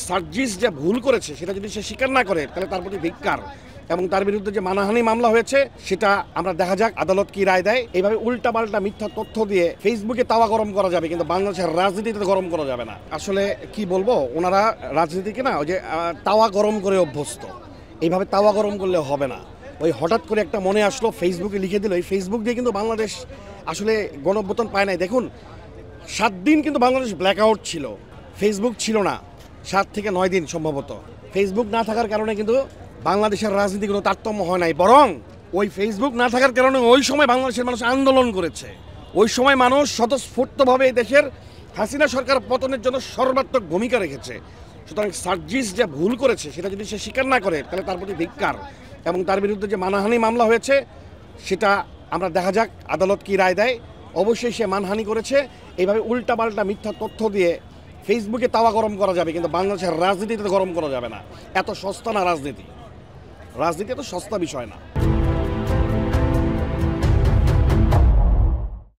সার্জিস যে ভুল করেছে সেটা যদি সে স্বীকার না করে তাহলে তার প্রতি ধিক্কার, এবং তার বিরুদ্ধে যে মানহানি মামলা হয়েছে সেটা আমরা দেখা যাক আদালত কি রায় দেয়। এইভাবে উল্টাপাল্টা মিথ্যা তথ্য দিয়ে ফেসবুকে তাওয়া গরম করা যাবে, কিন্তু বাংলাদেশের রাজনীতিতে গরম করা যাবে না। আসলে কি বলবো, ওনারা রাজনীতিকে না ওই যে তাওয়া গরম করে অভ্যস্ত, এইভাবে তাওয়া গরম করলে হবে না। ওই হঠাৎ করে একটা মনে আসলো, ফেসবুকে লিখে দিল। এই ফেসবুক দিয়ে কিন্তু বাংলাদেশ আসলে গণঅভ্যুত্থান পায় নাই। দেখুন 7 দিন কিন্তু বাংলাদেশ ব্ল্যাক আউট ছিল, ফেসবুক ছিল না 7 থেকে 9 দিন সম্ভবত। ফেসবুক না থাকার কারণে কিন্তু বাংলাদেশের রাজনীতি কোনো তারতম্য হয় নাই, বরং ওই ফেসবুক না থাকার কারণে ওই সময় বাংলাদেশের মানুষ আন্দোলন করেছে। ওই সময় মানুষ স্বতঃস্ফূর্তভাবে এই দেশের হাসিনা সরকার পতনের জন্য সর্বাত্মক ভূমিকা রেখেছে। সুতরাং সার্জিস যে ভুল করেছে সেটা যদি সে স্বীকার না করে তাহলে তার প্রতি ধিক্কার, এবং তার বিরুদ্ধে যে মানহানি মামলা হয়েছে সেটা আমরা দেখা যাক আদালত কি রায় দেয়। অবশ্যই সে মানহানি করেছে। এইভাবে উল্টাপাল্টা মিথ্যা তথ্য দিয়ে ফেসবুকে তাওয়া গরম করা যাবে, কিন্তু বাংলাদেশের রাজনীতিতে গরম করা যাবে না। এত সস্তা না রাজনীতি, রাজনীতি এত সস্তা বিষয় না।